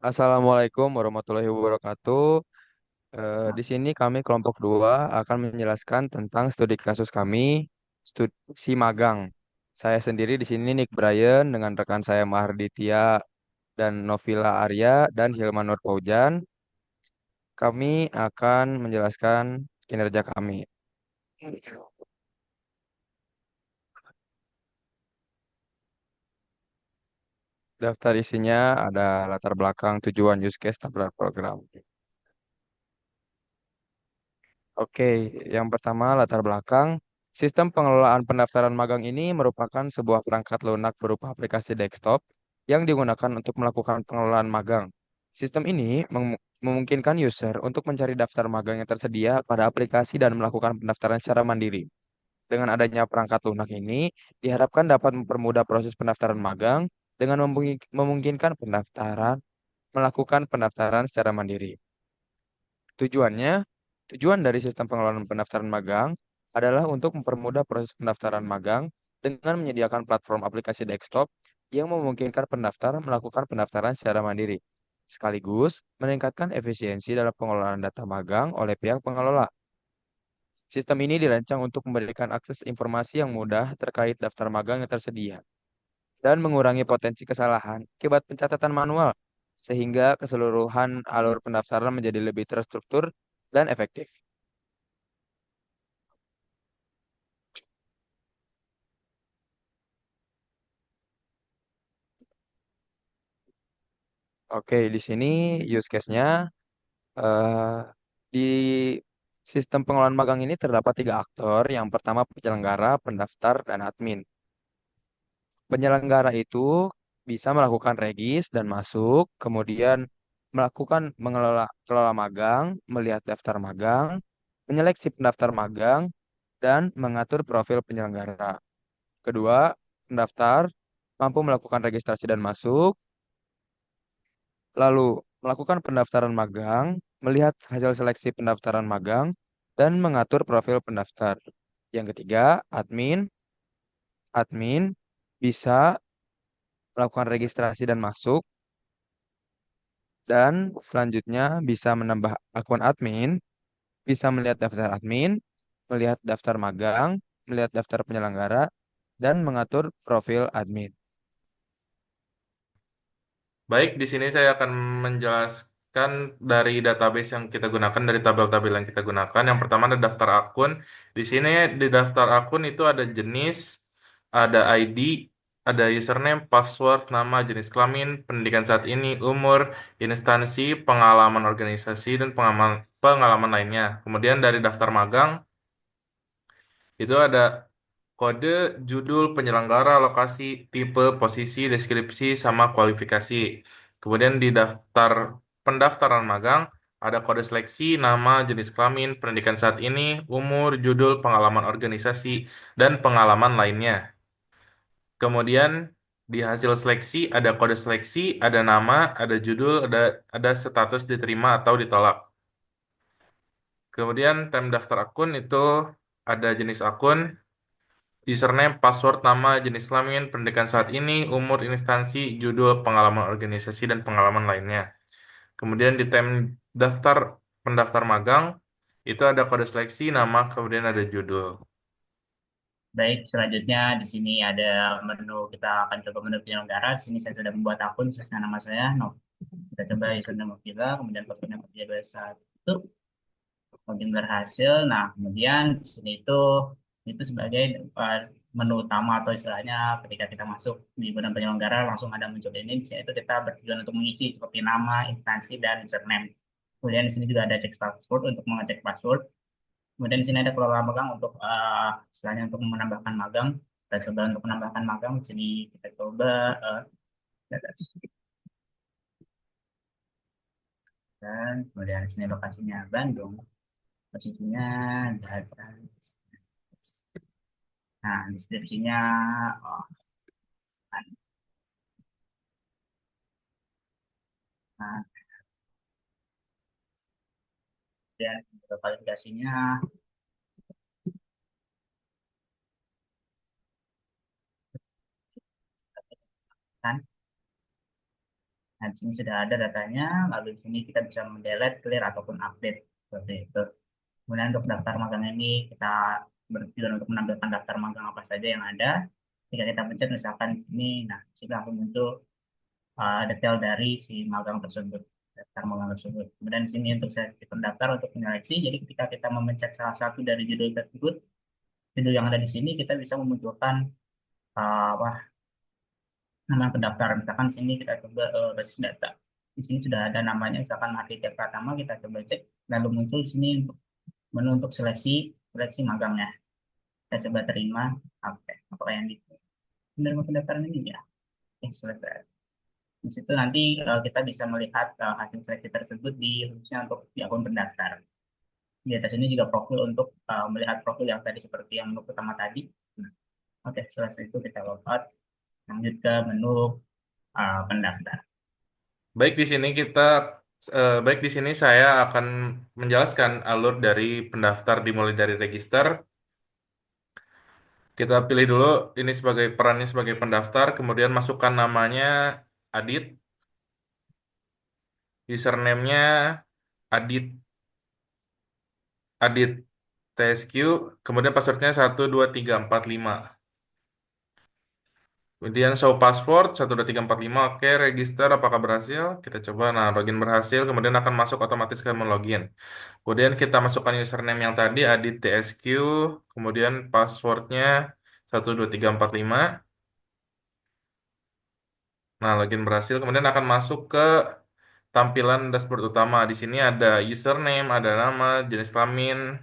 Assalamualaikum warahmatullahi wabarakatuh. Di sini kami kelompok 2 akan menjelaskan tentang studi kasus kami, studi magang. Saya sendiri di sini Nick Brian dengan rekan saya Maharditya dan Novila Arya dan Hilman Nur Paujan. Kami akan menjelaskan kinerja kami. Daftar isinya ada latar belakang, tujuan, use case, tabel program. Oke, yang pertama latar belakang. Sistem pengelolaan pendaftaran magang ini merupakan sebuah perangkat lunak berupa aplikasi desktop yang digunakan untuk melakukan pengelolaan magang. Sistem ini memungkinkan user untuk mencari daftar magang yang tersedia pada aplikasi dan melakukan pendaftaran secara mandiri. Dengan adanya perangkat lunak ini, diharapkan dapat mempermudah proses pendaftaran magang dengan memungkinkan melakukan pendaftaran secara mandiri. Tujuannya, tujuan dari sistem pengelolaan pendaftaran magang adalah untuk mempermudah proses pendaftaran magang dengan menyediakan platform aplikasi desktop yang memungkinkan pendaftar melakukan pendaftaran secara mandiri, sekaligus meningkatkan efisiensi dalam pengelolaan data magang oleh pihak pengelola. Sistem ini dirancang untuk memberikan akses informasi yang mudah terkait daftar magang yang tersedia dan mengurangi potensi kesalahan akibat pencatatan manual, sehingga keseluruhan alur pendaftaran menjadi lebih terstruktur dan efektif. Oke, di sini use case-nya eh, di sistem pengelolaan magang ini terdapat tiga aktor. Yang pertama penyelenggara, pendaftar, dan admin. Penyelenggara itu bisa melakukan regis dan masuk, kemudian melakukan kelola magang, melihat daftar magang, menyeleksi pendaftar magang, dan mengatur profil penyelenggara. Kedua, pendaftar mampu melakukan registrasi dan masuk, lalu melakukan pendaftaran magang, melihat hasil seleksi pendaftaran magang, dan mengatur profil pendaftar. Yang ketiga, admin bisa melakukan registrasi dan masuk, dan selanjutnya bisa menambah akun admin, bisa melihat daftar admin, melihat daftar magang, melihat daftar penyelenggara, dan mengatur profil admin. Baik, di sini saya akan menjelaskan dari database yang kita gunakan, dari tabel-tabel yang kita gunakan. Yang pertama ada daftar akun. Di sini di daftar akun itu ada jenis, ada ID, ada username, password, nama, jenis kelamin, pendidikan saat ini, umur, instansi, pengalaman organisasi, dan pengalaman lainnya. Kemudian dari daftar magang, itu ada kode, judul, penyelenggara, lokasi, tipe, posisi, deskripsi, sama kualifikasi. Kemudian di daftar pendaftaran magang, ada kode seleksi, nama, jenis kelamin, pendidikan saat ini, umur, judul, pengalaman organisasi, dan pengalaman lainnya. Kemudian di hasil seleksi ada kode seleksi, ada nama, ada judul, ada status diterima atau ditolak. Kemudian time daftar akun itu ada jenis akun, username, password, nama, jenis kelamin, pendidikan saat ini, umur, instansi, judul, pengalaman organisasi, dan pengalaman lainnya. Kemudian di tem daftar pendaftar magang, itu ada kode seleksi, nama, kemudian ada judul. Baik, selanjutnya di sini ada menu, kita akan coba menu penyelenggara. Di sini saya sudah membuat akun sesuai nama saya. No, kita coba username Novila, kemudian passwordnya 421, kemudian berhasil. Nah, kemudian di sini itu sebagai menu utama atau istilahnya ketika kita masuk di badan penyelenggara langsung ada muncul ini. Di sini itu kita bertujuan untuk mengisi seperti nama, instansi, dan username. Kemudian di sini juga ada cek password untuk mengecek password. Kemudian di sini ada kelola magang untuk istilahnya untuk menambahkan magang. Kita coba untuk menambahkan magang di sini kita coba dan kemudian di sini lokasinya Bandung, posisinya data. Nah, deskripsinya oh, nah, dan kualifikasinya kan. Nah, di sini sudah ada datanya, lalu di sini kita bisa mendelete, clear, ataupun update. Seperti itu. Kemudian untuk daftar magang ini, kita bertujuan untuk menampilkan daftar magang apa saja yang ada. Jika kita pencet misalkan di sini, nah, sini langsung muncul detail dari si magang tersebut, daftar magang tersebut. Kemudian di sini untuk seleksi pendaftar untuk penyeleksi, jadi ketika kita memencet salah satu dari judul tersebut, judul yang ada di sini kita bisa memunculkan wah, nama pendaftar. Misalkan di sini kita coba basis data. Di sini sudah ada namanya, misalkan Arditya Pratama, kita coba cek, lalu muncul di sini untuk menu untuk seleksi magangnya. Kita coba terima, oke, apakah yang di menerima pendaftaran ini ya, oke, selesai. Di situ nanti kita bisa melihat hasil seleksi tersebut di khususnya untuk di akun pendaftar. Di atas ini juga profil untuk melihat profil yang tadi seperti yang menu pertama tadi. Nah, oke, selesai itu kita logout, lanjut ke menu pendaftar. Baik, di sini baik di sini saya akan menjelaskan alur dari pendaftar dimulai dari register. Kita pilih dulu ini sebagai perannya sebagai pendaftar, kemudian masukkan namanya Adit, username-nya Adit Adit TSQ, kemudian passwordnya 12345. Kemudian show password 12345, oke, register apakah berhasil? Kita coba, nah login berhasil, kemudian akan masuk otomatis ke login. Kemudian kita masukkan username yang tadi, Adit TSQ, kemudian passwordnya 12345. Nah, login berhasil, kemudian akan masuk ke tampilan dashboard utama. Di sini ada username, ada nama, jenis kelamin.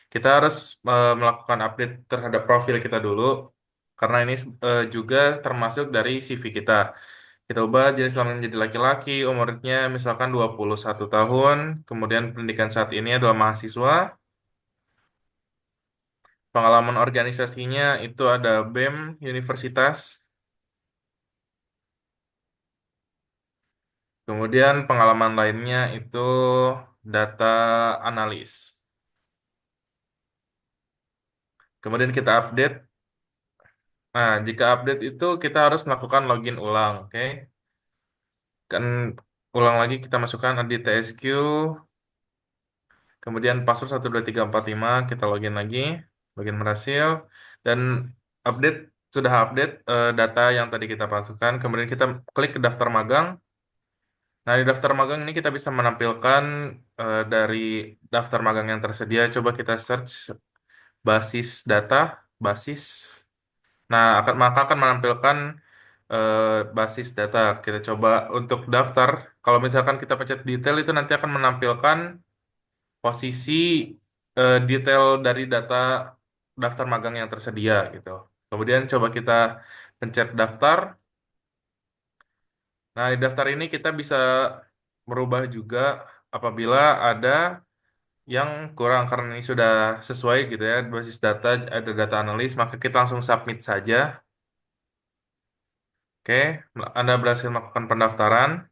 Kita harus melakukan update terhadap profil kita dulu, karena ini juga termasuk dari CV kita. Kita ubah jenis kelamin menjadi laki-laki, umurnya misalkan 21 tahun, kemudian pendidikan saat ini adalah mahasiswa, pengalaman organisasinya itu ada BEM, universitas, kemudian pengalaman lainnya itu data analis. Kemudian kita update. Nah, jika update itu kita harus melakukan login ulang, oke? Kan ulang lagi kita masukkan di TSQ, kemudian password 12345 kita login lagi, login berhasil, dan update sudah update data yang tadi kita masukkan, kemudian kita klik ke daftar magang. Nah, di daftar magang ini kita bisa menampilkan dari daftar magang yang tersedia. Coba kita search basis data, basis. Nah, maka akan menampilkan eh, basis data. Kita coba untuk daftar. Kalau misalkan kita pencet detail itu nanti akan menampilkan posisi detail dari data daftar magang yang tersedia gitu. Kemudian coba kita pencet daftar. Nah, di daftar ini kita bisa merubah juga apabila ada yang kurang, karena ini sudah sesuai gitu ya, basis data ada data analis, maka kita langsung submit saja. Oke, Anda berhasil melakukan pendaftaran.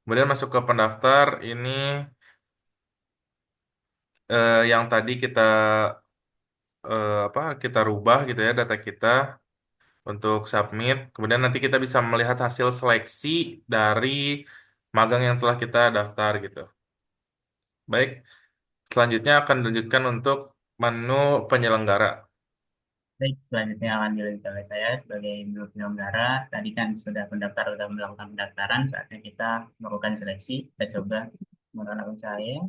Kemudian masuk ke pendaftar, ini yang tadi kita rubah gitu ya data kita untuk submit. Kemudian nanti kita bisa melihat hasil seleksi dari magang yang telah kita daftar gitu. Baik, selanjutnya akan dilanjutkan untuk menu penyelenggara. Baik, selanjutnya akan dilanjutkan oleh saya sebagai menu penyelenggara. Tadi kan sudah melakukan pendaftaran, saatnya kita melakukan seleksi. Kita coba menggunakan akun saya.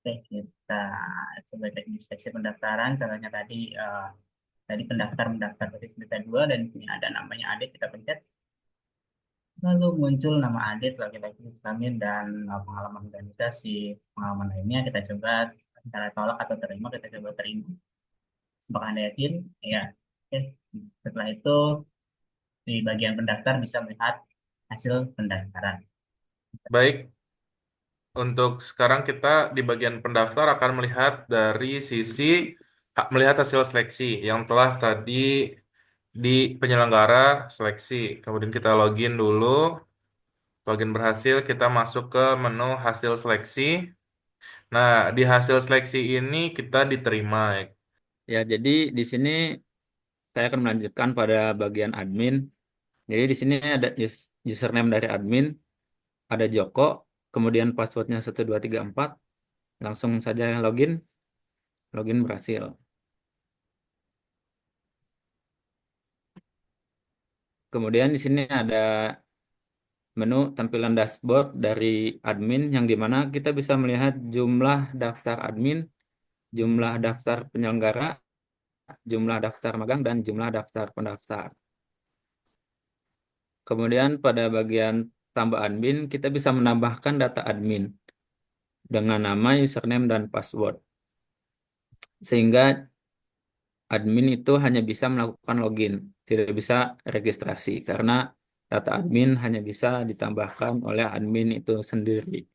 Oke, kita coba cek di seleksi pendaftaran. Contohnya tadi pendaftar mendaftar basis berita 2 dan ini ada namanya Adit, kita pencet. Lalu muncul nama Adit, laki-laki kelamin dan pengalaman organisasi, pengalaman lainnya. Kita coba antara tolak atau terima, kita coba terima. Apakah Anda yakin? Ya. Oke. Setelah itu di bagian pendaftar bisa melihat hasil pendaftaran. Baik, untuk sekarang kita di bagian pendaftar akan melihat dari sisi melihat hasil seleksi yang telah tadi di penyelenggara seleksi. Kemudian kita login dulu, login berhasil, kita masuk ke menu hasil seleksi. Nah, di hasil seleksi ini kita diterima. Ya, jadi di sini saya akan melanjutkan pada bagian admin. Jadi di sini ada username dari admin, ada Joko, kemudian passwordnya 1234. Langsung saja login, login berhasil. Kemudian di sini ada menu tampilan dashboard dari admin yang dimana kita bisa melihat jumlah daftar admin, jumlah daftar penyelenggara, jumlah daftar magang, dan jumlah daftar pendaftar. Kemudian pada bagian tambah admin, kita bisa menambahkan data admin dengan nama, username, dan password. Sehingga admin itu hanya bisa melakukan login, tidak bisa registrasi, karena data admin hanya bisa ditambahkan oleh admin itu sendiri.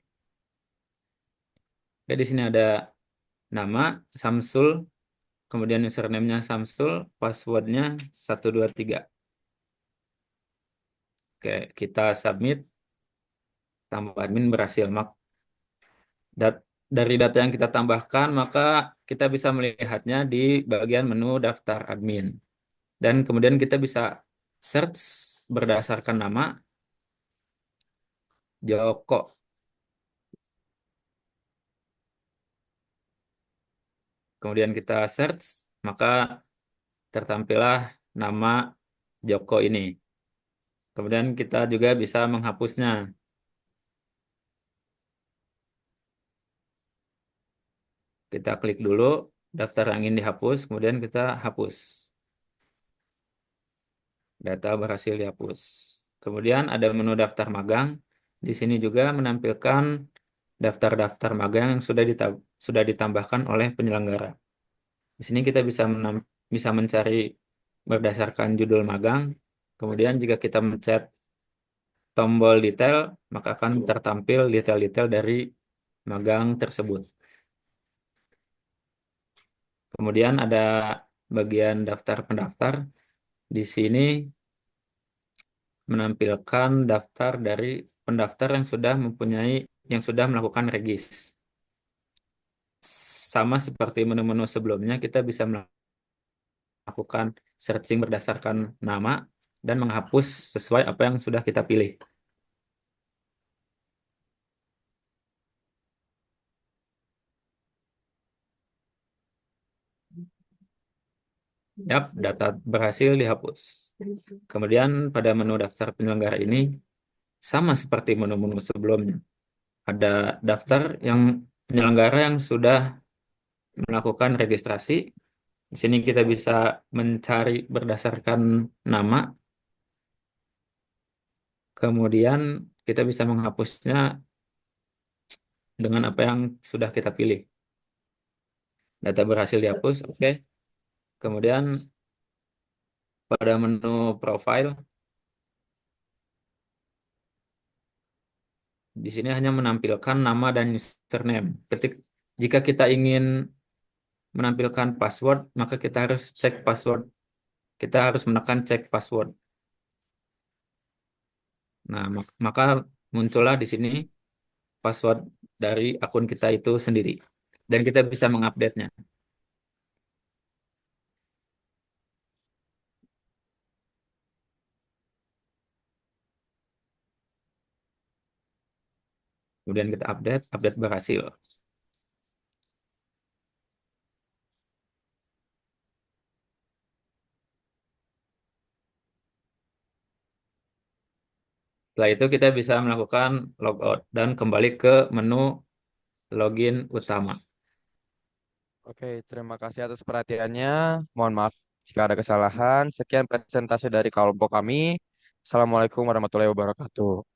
Oke, di sini ada nama Samsul, kemudian username-nya Samsul, passwordnya 123. Oke, kita submit, tambah admin berhasil. Dari data yang kita tambahkan, maka kita bisa melihatnya di bagian menu daftar admin. Dan kemudian kita bisa search berdasarkan nama Joko. Kemudian kita search, maka tertampillah nama Joko ini. Kemudian kita juga bisa menghapusnya. Kita klik dulu daftar yang ingin dihapus, kemudian kita hapus. Data berhasil dihapus. Kemudian ada menu daftar magang. Di sini juga menampilkan daftar-daftar magang yang sudah ditambahkan oleh penyelenggara. Di sini kita bisa mencari berdasarkan judul magang. Kemudian jika kita mencet tombol detail, maka akan tertampil detail-detail dari magang tersebut. Kemudian ada bagian daftar pendaftar. Di sini menampilkan daftar dari pendaftar yang sudah melakukan regis. Sama seperti menu-menu sebelumnya, kita bisa melakukan searching berdasarkan nama dan menghapus sesuai apa yang sudah kita pilih. Yap, data berhasil dihapus. Kemudian pada menu daftar penyelenggara ini sama seperti menu-menu sebelumnya. Ada daftar yang penyelenggara yang sudah melakukan registrasi. Di sini kita bisa mencari berdasarkan nama. Kemudian kita bisa menghapusnya dengan apa yang sudah kita pilih. Data berhasil dihapus, oke. Kemudian pada menu profile, di sini hanya menampilkan nama dan username. Jika kita ingin menampilkan password, maka kita harus cek password. Kita harus menekan cek password. Nah, maka muncullah di sini password dari akun kita itu sendiri. Dan kita bisa mengupdate-nya. Kemudian kita update berhasil. Setelah itu kita bisa melakukan logout dan kembali ke menu login utama. Oke, terima kasih atas perhatiannya. Mohon maaf jika ada kesalahan. Sekian presentasi dari kelompok kami. Assalamualaikum warahmatullahi wabarakatuh.